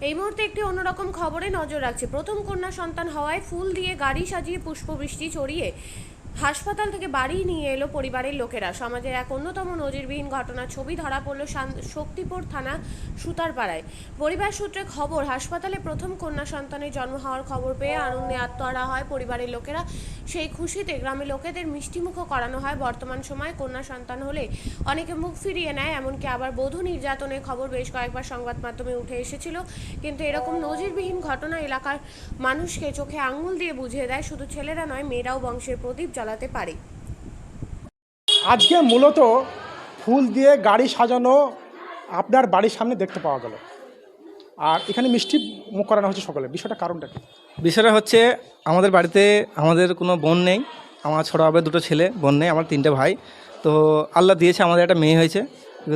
এই মুহূর্তে একটি অন্যরকম খবরে নজর রাখছে। প্রথম কন্যা সন্তান হওয়ায় ফুল দিয়ে গাড়ি সাজিয়ে পুষ্পবৃষ্টি ছড়িয়ে হাসপাতাল থেকে বাড়ি নিয়ে এলো পরিবারের লোকেরা। সমাজের এক অন্যতম নজিরবিহীন ঘটনার ছবি ধরা পড়ল শক্তিপুর থানা সুতারপাড়ায়। পরিবার সূত্রে খবর, হাসপাতালে প্রথম কন্যা সন্তানের জন্ম হওয়ার খবর পেয়ে আনন্দে আত্মহারা হয় পরিবারের লোকেরা। সেই খুশিতে গ্রামের লোকেদের মিষ্টিমুখও করানো হয়। বর্তমান সময়ে কন্যা সন্তান হলে অনেকে মুখ ফিরিয়ে নেয়, এমনকি আবার বধূ নির্যাতনের খবর বেশ কয়েকবার সংবাদ মাধ্যমে উঠে এসেছিল। কিন্তু এরকম নজিরবিহীন ঘটনা এলাকার মানুষকে চোখে আঙুল দিয়ে বুঝিয়ে দেয় শুধু ছেলেরা নয়, মেয়েরাও বংশের প্রদীপ জ্বালাতে পারে। আজকে মূলত ফুল দিয়ে গাড়ি সাজানো আপনার বাড়ির সামনে দেখতে পাওয়া গেল, আর এখানে মিষ্টি মুখ করানো হচ্ছে সকলে। বিষয়টা কারণটা কি? বিষয়টা হচ্ছে, আমাদের বাড়িতে আমাদের কোনো বোন নেই। আমার ছোটো হবে দুটো ছেলে, বোন নেই। আমার 3টে ভাই। তো আল্লাহ দিয়েছে, আমাদের একটা মেয়ে হয়েছে।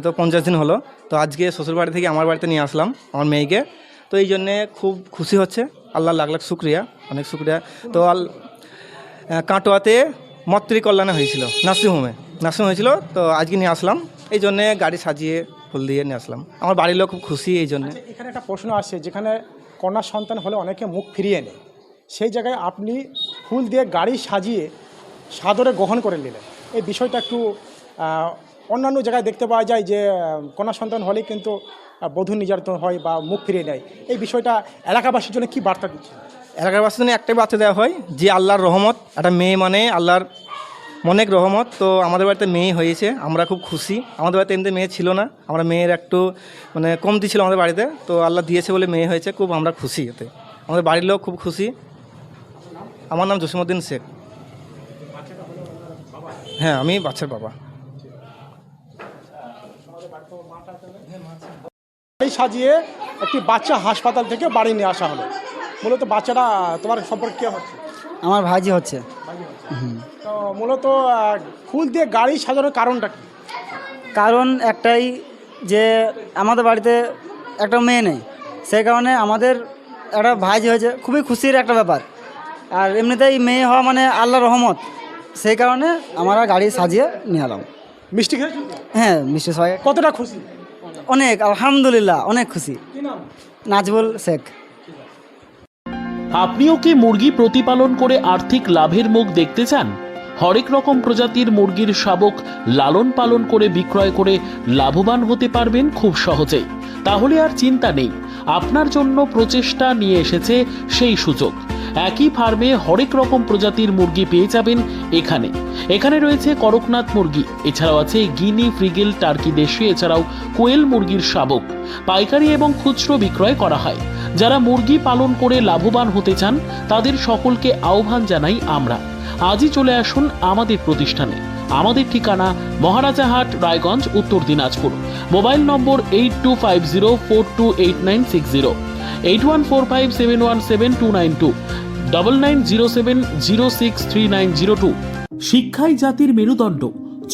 তো 50 দিন হলো। তো আজকে শ্বশুর বাড়ি থেকে আমার বাড়িতে নিয়ে আসলাম আমার মেয়েকে। তো এই জন্যে খুব খুশি হচ্ছে। আল্লাহ লাখ লাখ শুক্রিয়া, অনেক শুক্রিয়া। তো কাটোয়াতে মাতৃকল্যাণে হয়েছিল, নার্সিংহোমে হয়েছিল। তো আজকে নিয়ে আসলাম, এই জন্যে গাড়ি সাজিয়ে ফুল দিয়ে নিয়ে আসলাম। আমার বাড়ির লোক খুব খুশি এই জন্যে। এখানে একটা প্রশ্ন আসছে, যেখানে কন্যা সন্তান হলে অনেকে মুখ ফিরিয়ে নেয়, সেই জায়গায় আপনি ফুল দিয়ে গাড়ি সাজিয়ে সাদরে গ্রহণ করে নিলেন। এই বিষয়টা একটু অন্যান্য জায়গায় দেখতে পাওয়া যায় যে কন্যা সন্তান হলেই কিন্তু বধূ নির্যাতন হয় বা মুখ ফিরিয়ে নেয়। এই বিষয়টা এলাকাবাসীর জন্য কী বার্তা দিচ্ছে? এলাকাবাসীর জন্য একটাই বার্তা দেওয়া হয় যে আল্লাহর রহমত, একটা মেয়ে মানে আল্লাহর অনেক রহমত। তো আমাদের বাড়িতে মেয়ে হয়েছে, আমরা খুব খুশি। আমাদের বাড়িতে এমনি মেয়ে ছিল না, আমরা মেয়ের একটু কমতি ছিল আমাদের বাড়িতে। তো আল্লাহ দিয়েছে বলে মেয়ে হয়েছে, খুব আমরা খুশি। এতে আমাদের বাড়ির লোক খুব খুশি। আমার নাম জসিমউদ্দিন শেখ। হ্যাঁ, আমি বাচ্চার বাবা। গাড়ি সাজিয়ে একটি বাচ্চা হাসপাতাল থেকে বাড়ি নিয়ে আসা হলো। মূলত বাচ্চাটা তোমার সম্পর্কে কে হচ্ছে? আমার ভাইজি হচ্ছে। তো মূলত ফুল দিয়ে গাড়ি সাজানোর কারণটা কি? কারণ একটাই, যে আমাদের বাড়িতে একটা মেয়ে নেই, সেই কারণে আমাদের একটা ভাইজি হয়েছে, খুবই খুশির একটা ব্যাপার। আর এমনিতেই মেয়ে হওয়া মানে আল্লাহর রহমত, সেই কারণে আমরা গাড়ি সাজিয়ে নিয়ে এলাম। মিষ্টি খেয়েছি? হ্যাঁ, মিষ্টি সবাই কতটা খুশি? অনেক, আলহামদুলিল্লাহ, অনেক খুশি। নাজবুল শেখ। আপনিও কি মুরগি প্রতিপালন করে আর্থিক লাভের মুখ দেখতে চান? হরেক রকম প্রজাতির মুরগির শাবক লালন পালন করে বিক্রয় করে লাভবান হতে পারবেন খুব সহজেই। তাহলে আর চিন্তা নেই, আপনার জন্য প্রচেষ্টা নিয়ে এসেছে সেই সুযোগ। একই ফার্মে হরেক রকম প্রজাতির মুরগি পেয়ে যাবেন এখানে রয়েছে করকনাথ মুরগি, এছাড়াও আছে গিনি, ফ্রিগেল, টার্কি দেশি, এছাড়াও কোয়েল মুরগির শাবক। পাইকারি এবং খুচরো বিক্রয় করা হয়। যারা মুরগি পালন করে লাভবান হতে চান তাদের সকলকে আহ্বান জানাই আমরা। আজই চলে আসুন আমাদের প্রতিষ্ঠানে। আমাদের ঠিকানা মহারাজাহাট, রায়গঞ্জ, উত্তর দিনাজপুর। মোবাইল নম্বর 8250428960, 8145717292, 9907063902। শিক্ষাই জাতির মেরুদণ্ড।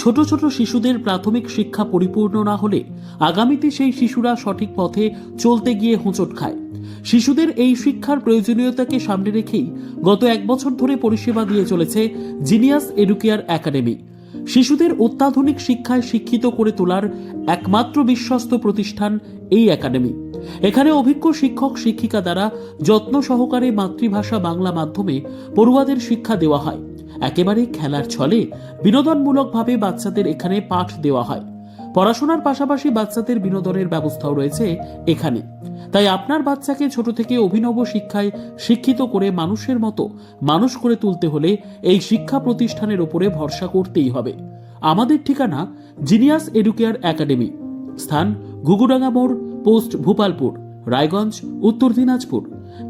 ছোট ছোট শিশুদের প্রাথমিক শিক্ষা পরিপূর্ণ না হলে আগামীতে সেই শিশুরা সঠিক পথে চলতে গিয়ে হোঁচট খায়। শিশুদের এই শিক্ষার প্রয়োজনীয়তাকে সামনে রেখেই গত 1 বছর ধরে পরিষেবা দিয়ে চলেছে জিনিয়াস এডুকেয়ার একাডেমি। শিশুদের অত্যাধুনিক শিক্ষায় শিক্ষিত করে তোলার একমাত্র বিশ্বস্ত প্রতিষ্ঠান এই একাডেমি। এখানে অভিজ্ঞ শিক্ষক শিক্ষিকা দ্বারা যত্ন সহকারে মাতৃভাষা বাংলা মাধ্যমে পড়ুয়াদের শিক্ষা দেওয়া হয়। একেবারে খেলার ছলে বিনোদনমূলকভাবে বাচ্চাদের এখানে পাঠ দেওয়া হয়। পড়াশোনার পাশাপাশি বাচ্চাদের বিনোদনের ব্যবস্থাও রয়েছে এখানে। তাই আপনার বাচ্চাকে ছোট থেকে অভিনব শিক্ষায় শিক্ষিত করে মানুষের মতো মানুষ করে তুলতে হলে এই শিক্ষা প্রতিষ্ঠানের উপরে ভরসা করতেই হবে। আমাদের ঠিকানা জিনিয়াস এডুকেয়ার একাডেমি, স্থান ঘুঘুডাঙ্গা মোড়, পোস্ট ভূপালপুর, রায়গঞ্জ, উত্তর দিনাজপুর।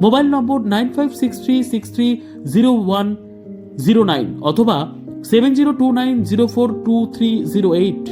মোবাইল নম্বর 9563630109 অথবা 7029042308।